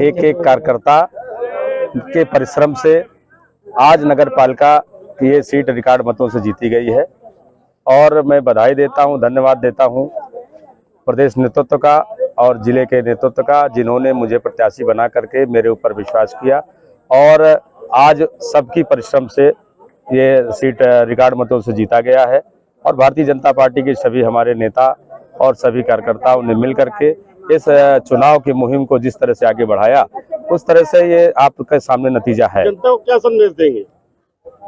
एक एक कार्यकर्ता के परिश्रम से आज नगर पालिका की ये सीट रिकॉर्ड मतों से जीती गई है और मैं बधाई देता हूं, धन्यवाद देता हूं प्रदेश नेतृत्व का और जिले के नेतृत्व का, जिन्होंने मुझे प्रत्याशी बना करके मेरे ऊपर विश्वास किया और आज सबकी परिश्रम से ये सीट रिकॉर्ड मतों से जीता गया है। और भारतीय जनता पार्टी के सभी हमारे नेता और सभी कार्यकर्ताओं ने मिल करके इस चुनाव की मुहिम को जिस तरह से आगे बढ़ाया, उस तरह से ये आपके सामने नतीजा है। जनता को क्या संदेश देंगे?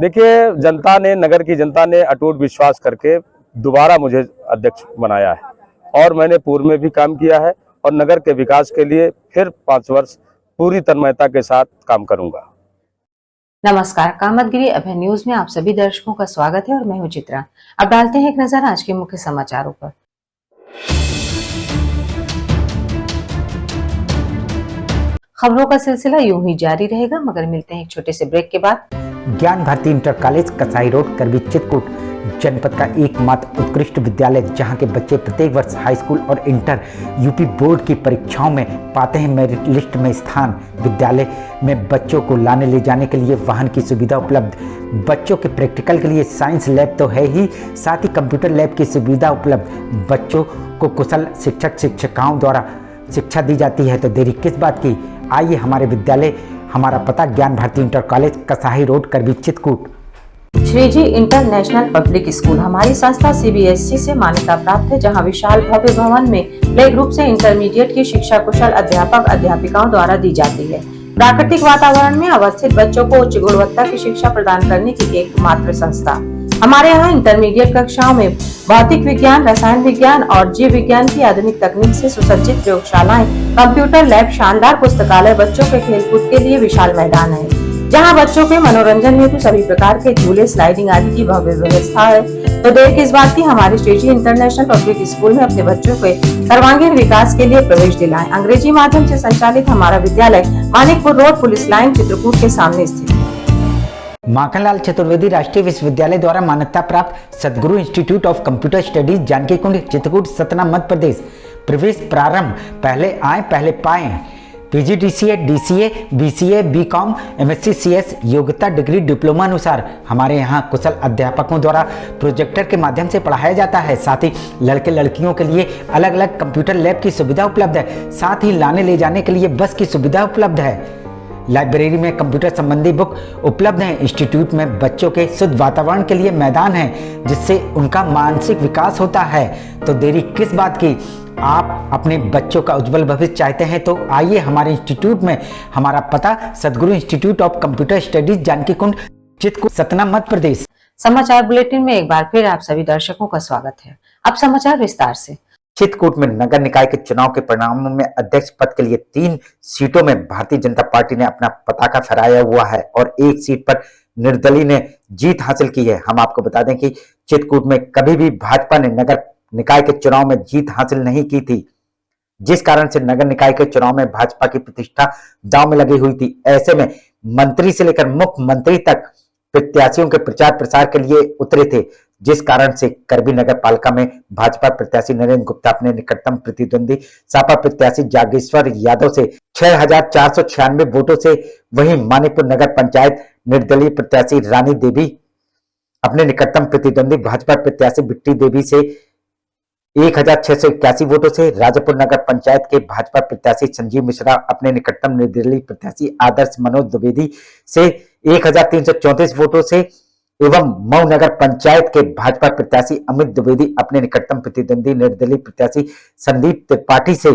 देखिए, जनता ने, नगर की जनता ने अटूट विश्वास करके दोबारा मुझे अध्यक्ष बनाया है और मैंने पूर्व में भी काम किया है और नगर के विकास के लिए फिर 5 वर्ष पूरी तन्मयता के साथ काम करूंगा। नमस्कार, कामतगिरी अभय न्यूज में आप सभी दर्शकों का स्वागत है और मैं हूं चित्रा। अब डालते हैं एक नजर आज के मुख्य समाचारों पर। खबरों का सिलसिला यूं ही जारी रहेगा, मगर मिलते हैं एक छोटे से ब्रेक के बाद। ज्ञान Bharti inter college Kasai road Karvi Chitrakoot जनपद का एकमात्र उत्कृष्ट विद्यालय, जहां के बच्चे प्रत्येक वर्ष हाई स्कूल और इंटर यूपी बोर्ड की परीक्षाओं में पाते हैं मेरिट लिस्ट में स्थान। विद्यालय में बच्चों को लाने ले जाने के लिए वाहन की सुविधा उपलब्ध, बच्चों के प्रैक्टिकल के लिए साइंस लैब तो है ही, साथ ही कंप्यूटर लैब की सुविधा उपलब्ध। बच्चों को कुशल शिक्षक शिक्षिकाओं द्वारा शिक्षा दी जाती है, तो देरी किस बात की, आइए हमारे विद्यालय, हमारा पता Gyan Bharti inter college Kasai road Karvi Chitrakoot. Shriji international public school हमारी संस्था सीबीएसई से मान्यता प्राप्त है, जहां विशाल भव्य भवन में प्ले ग्रुप से इंटरमीडिएट की शिक्षा कुशल अध्यापक अध्यापिकाओं द्वारा दी जाती है। प्राकृतिक वातावरण में अवस्थित बच्चों को उच्च गुणवत्ता की शिक्षा प्रदान करने की एकमात्र संस्था। हमारे यहाँ इंटरमीडिएट कक्षाओं में भौतिक विज्ञान, रसायन विज्ञान और जीव विज्ञान की आधुनिक तकनीक से सुसज्जित प्रयोगशालाएं, कंप्यूटर लैब, शानदार पुस्तकालय, बच्चों के खेलकूद के लिए विशाल मैदान है, जहां बच्चों के मनोरंजन हेतु सभी प्रकार के झूले, स्लाइडिंग आदि की भव्य व्यवस्था है। तो देर किस बात की, हमारे श्रीजी इंटरनेशनल पब्लिक स्कूल में अपने बच्चों के सर्वांगीण विकास के लिए प्रवेश दिलाएं। अंग्रेजी माध्यम से संचालित हमारा विद्यालय Manikpur road, police line, Chitrakoot के सामने स्थित है। माखनलाल चतुर्वेदी राष्ट्रीय विश्वविद्यालय द्वारा मान्यता प्राप्त Sadguru institute of computer studies Janaki Kund Chitrakoot Satna Madhya Pradesh. प्रवेश प्रारंभ, पहले आए पहले पाए। PGDCA, DCA, BCA, BCom, MSc, CS योग्यता डिग्री डिप्लोमा अनुसार हमारे यहाँ कुशल अध्यापकों द्वारा प्रोजेक्टर के माध्यम से पढ़ाया जाता है। साथ ही लड़के लड़कियों के लिए अलग अलग कंप्यूटर लैब की सुविधा उपलब्ध है। साथ ही लाने ले जाने के लिए बस की सुविधा उपलब्ध है। लाइब्रेरी में कंप्यूटर संबंधी बुक उपलब्ध हैं। इंस्टीट्यूट में बच्चों के शुद्ध वातावरण के लिए मैदान है, जिससे उनका मानसिक विकास होता है। तो देरी किस बात की, आप अपने बच्चों का उज्जवल भविष्य चाहते हैं, तो आइए हमारे इंस्टीट्यूट में। हमारा पता Sadguru institute of computer studies Janaki Kund Chitrakoot Satna Madhya Pradesh. समाचार बुलेटिन में एक बार फिर आप सभी दर्शकों का स्वागत है। अब समाचार विस्तार से। चित्रकूट में नगर निकाय के चुनाव के परिणामों में अध्यक्ष पद के लिए 3 सीटों में भारतीय जनता पार्टी ने अपना पताका फहराया हुआ है और 1 सीट पर निर्दलीय ने जीत हासिल की है। हम आपको बता दें कि चित्रकूट में कभी भी भाजपा ने नगर निकाय के चुनाव में जीत हासिल नहीं की थी, जिस कारण से नगर निकाय के चुनाव में भाजपा की प्रतिष्ठा दांव में लगी हुई थी। ऐसे में मंत्री से लेकर मुख्यमंत्री तक प्रत्याशियों के प्रचार प्रसार के लिए उतरे थे, जिस कारण से करबी नगर पालिका में भाजपा प्रत्याशी नरेंद्र गुप्ता अपने निकटतम प्रतिद्वंदी सपा प्रत्याशी जागेश्वर यादव से 6496 वोटों से, वहीं मानिकपुर नगर पंचायत निर्दलीय प्रत्याशी रानी देवी अपने निकटतम प्रतिद्वंदी भाजपा प्रत्याशी बिट्टी देवी से 1681 वोटों से, राजापुर नगर पंचायत के भाजपा प्रत्याशी संजीव मिश्रा अपने निकटतम निर्दलीय प्रत्याशी आदर्श मनोज द्विवेदी से 1334 वोटों से, एवं मऊ नगर पंचायत के भाजपा प्रत्याशी अमित द्विवेदी अपने निकटतम प्रतिद्वंदी निर्दलीय प्रत्याशी संदीप त्रिपाठी से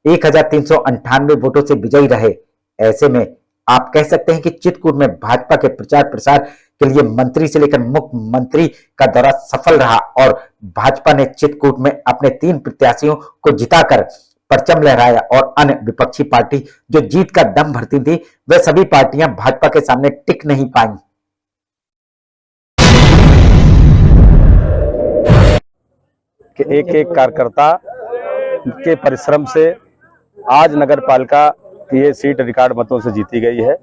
1398 वोटों से विजयी रहे। ऐसे में आप कह सकते हैं कि चित्रकूट में भाजपा के प्रचार प्रसार के लिए मंत्री से लेकर मुख्यमंत्री का दौरा सफल रहा और भाजपा ने चित्रकूट में अपने 3 प्रत्याशियों को जिताकर परचम लहराया और अन्य विपक्षी पार्टी जो जीत का दम भरती थी, वह सभी पार्टियां भाजपा के सामने टिक नहीं पाई। कि एक एक कार्यकर्ता के परिश्रम से आज नगर पालिका की ये सीट रिकॉर्ड मतों से जीती गई है।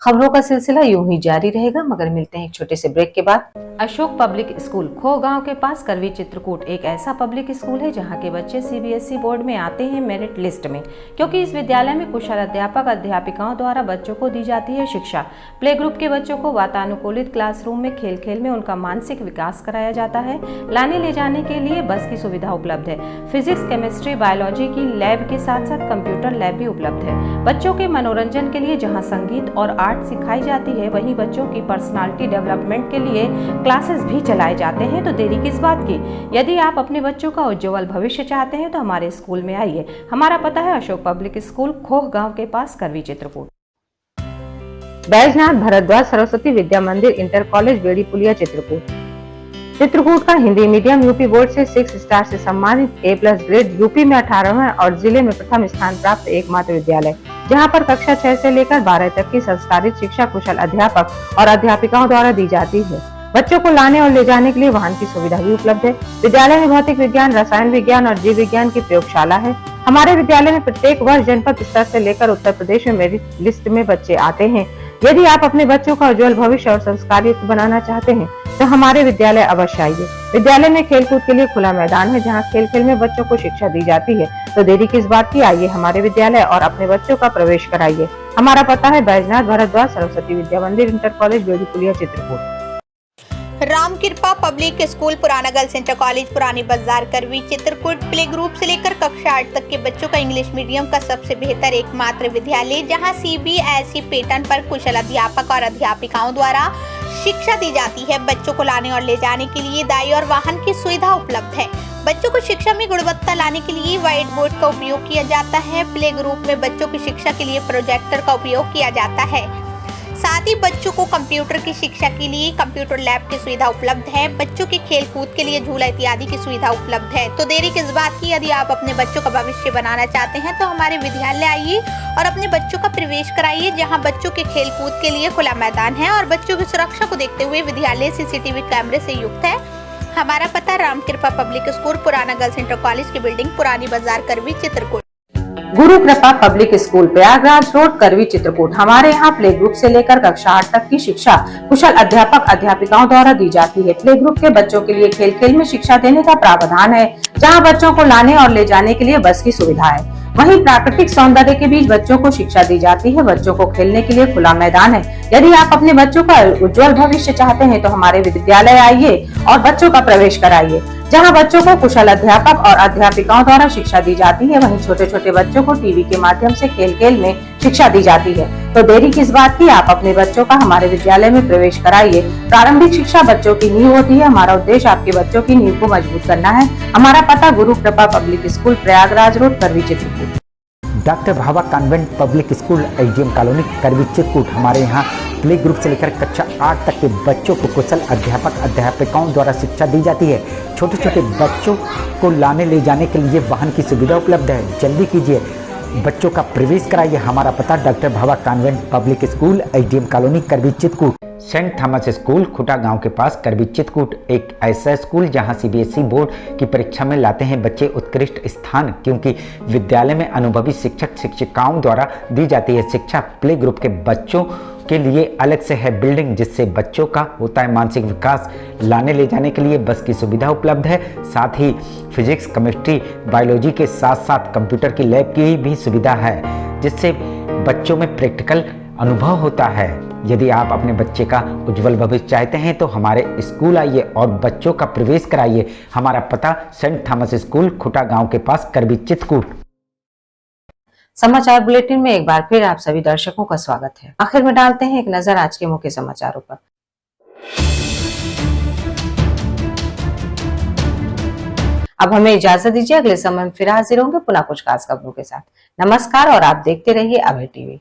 खबरों का सिलसिला यूं ही जारी रहेगा, मगर मिलते हैं एक छोटे से ब्रेक के बाद। अशोक पब्लिक स्कूल खो गांव के पास करवी चित्रकूट एक ऐसा पब्लिक स्कूल है जहां के बच्चे सीबीएसई बोर्ड में आते हैं मेरिट लिस्ट में, क्योंकि इस विद्यालय में कुशल अध्यापक अध्यापिकाओं द्वारा बच्चों को दी जाती है शिक्षा। प्ले ग्रुप के बच्चों को वातानुकूलित क्लासरूम में खेल खेल में उनका मानसिक विकास कराया जाता है। लाने ले जाने के लिए बस की सुविधा उपलब्ध है। फिजिक्स, केमिस्ट्री, बायोलॉजी की लैब के साथ साथ कंप्यूटर लैब भी उपलब्ध है। बच्चों के मनोरंजन के लिए जहाँ संगीत और आर्ट सिखाई जाती है, वहीं बच्चों की पर्सनालिटी डेवलपमेंट के लिए क्लासेस भी चलाए जाते हैं। तो देरी किस बात की, यदि आप अपने बच्चों का उज्जवल भविष्य चाहते हैं तो हमारे स्कूल में आइए। हमारा पता है अशोक पब्लिक स्कूल, खोह गांव के पास, करवी चित्रकूट। बैजनाथ भारद्वाज सरस्वती विद्या मंदिर इंटर कॉलेज बेड़ी पुलिया चित्रकूट। चित्रकूट का हिंदी मीडियम यूपी बोर्ड से 6 स्टार से सम्मानित A+ ग्रेड, यूपी में 18वां और जिले में प्रथम स्थान प्राप्त एकमात्र विद्यालय, जहां पर कक्षा 6 से लेकर 12 तक की संस्कारित शिक्षा कुशल अध्यापक और अध्यापिकाओं द्वारा दी जाती है। बच्चों को लाने और ले जाने के लिए वाहन की सुविधा भी उपलब्ध है। विद्यालय में भौतिक विज्ञान, रसायन विज्ञान और जीव विज्ञान की प्रयोगशाला है। हमारे विद्यालय में प्रत्येक वर्ष जनपद स्तर से लेकर उत्तर प्रदेश में मेरिट लिस्ट में बच्चे आते हैं। यदि आप अपने बच्चों का उज्जवल भविष्य और संस्कारयुक्त बनाना चाहते हैं तो हमारे विद्यालय अवश्य आइए। विद्यालय में खेलकूद के लिए खुला मैदान है, जहां खेल खेल में बच्चों को शिक्षा दी जाती है। तो देरी किस बात की, आइए हमारे विद्यालय और अपने बच्चों का प्रवेश कराइए। हमारा पता है बैजनाथ भारद्वाज सरस्वती विद्या मंदिर इंटर कॉलेज बेड़ी पुलिया चित्रकूट। राम कृपा पब्लिक स्कूल, पुराना गर्ल्स इंटर कॉलेज, पुरानी बाजार, करवी चित्रकूट। प्ले ग्रुप से लेकर कक्षा 8 तक के बच्चों का इंग्लिश मीडियम का सबसे बेहतर एकमात्र विद्यालय, जहां सीबीएसई पैटर्न पर कुशल अध्यापक और अध्यापिकाओं द्वारा शिक्षा दी जाती है। बच्चों को लाने और ले जाने के लिए दाई और वाहन की सुविधा उपलब्ध है। बच्चों को शिक्षा में गुणवत्ता लाने के लिए व्हाइट बोर्ड का उपयोग किया जाता है। प्ले ग्रुप में बच्चों की शिक्षा के लिए प्रोजेक्टर का उपयोग किया जाता है। साथ ही बच्चों को कंप्यूटर की शिक्षा के लिए कंप्यूटर लैब की सुविधा उपलब्ध है। बच्चों के खेल कूद के लिए झूला इत्यादि की सुविधा उपलब्ध है। तो देरी किस बात की, यदि आप अपने बच्चों का भविष्य बनाना चाहते हैं तो हमारे विद्यालय आइए और अपने बच्चों का प्रवेश कराइए, जहां बच्चों के खेल कूद के लिए खुला मैदान है और बच्चों की सुरक्षा को देखते हुए विद्यालय सीसीटीवी कैमरे से युक्त है। हमारा पता राम कृपा पब्लिक स्कूल, पुराना गर्ल्स इंटर कॉलेज की बिल्डिंग, पुरानी बाजार, करवी चित्रकूट। गुरु Kripa public school, Prayagraj road, Karwi Chitrakoot. हमारे यहाँ प्ले ग्रुप से लेकर कक्षा 8 तक की शिक्षा कुशल अध्यापक अध्यापिकाओं द्वारा दी जाती है। प्ले ग्रुप के बच्चों के लिए खेल खेल में शिक्षा देने का प्रावधान है, जहाँ बच्चों को लाने और ले जाने के लिए बस की सुविधा है। वहीं प्राकृतिक सौंदर्य के बीच बच्चों को शिक्षा दी जाती है। बच्चों को खेलने के लिए खुला मैदान है। यदि आप अपने बच्चों का उज्जवल भविष्य चाहते हैं तो हमारे विद्यालय आइए और बच्चों का प्रवेश कराइए, जहां बच्चों को कुशल अध्यापक और अध्यापिकाओं द्वारा शिक्षा दी जाती है। वहीं छोटे छोटे बच्चों को टीवी के माध्यम से खेल खेल में शिक्षा दी जाती है। तो देरी किस बात की, आप अपने बच्चों का हमारे विद्यालय में प्रवेश कराइए। प्रारंभिक शिक्षा बच्चों की नींव होती है। हमारा उद्देश्य आपके बच्चों की नींव को मजबूत करना है। हमारा पता Guru Kripa public school, Prayagraj road, Karwi Chitrakoot. Doctor Bhava convent public school, AGM colony, Karwi Chitrakoot. हमारे यहाँ प्ले ग्रुप से लेकर कक्षा 8 तक के बच्चों को कुशल अध्यापक अध्यापिकाओं द्वारा शिक्षा दी जाती है। छोटे छोटे बच्चों को लाने ले जाने के लिए वाहन की सुविधा उपलब्ध है। जल्दी कीजिए, बच्चों का प्रवेश कराइए। हमारा पता doctor Bhava convent public school, AGM colony, Karwi Chitrakoot. Saint Thomas school, Khuta गांव के पास, करवी चित्रकूट एक ऐसा स्कूल जहां सीबीएसई बोर्ड की परीक्षा में लाते हैं बच्चे उत्कृष्ट स्थान, क्योंकि विद्यालय में अनुभवी शिक्षक शिक्षिकाओं द्वारा दी जाती है शिक्षा। प्ले ग्रुप के बच्चों के लिए अलग से है बिल्डिंग, जिससे बच्चों का होता है मानसिक विकास। लाने ले जाने के लिए बस की सुविधा उपलब्ध है। साथ ही फिजिक्स, केमिस्ट्री, बायोलॉजी के साथ साथ कंप्यूटर की लैब की भी सुविधा है, जिससे बच्चों में प्रैक्टिकल अनुभव होता है। यदि आप अपने बच्चे का उज्जवल भविष्य चाहते हैं तो हमारे स्कूल आइए और बच्चों का प्रवेश कराइए। हमारा पता सेंट थॉमस स्कूल, खुटा गांव के पास, करवी चित्रकूट। समाचार बुलेटिन में एक बार फिर आप सभी दर्शकों का स्वागत है। आखिर में डालते हैं एक नजर आज के मुख्य समाचारों पर। अब हमें इजाजत दीजिए, अगले समय में फिर हाजिर होंगे पुनः कुछ खास खबरों के साथ। नमस्कार और आप देखते रहिए अभय टीवी।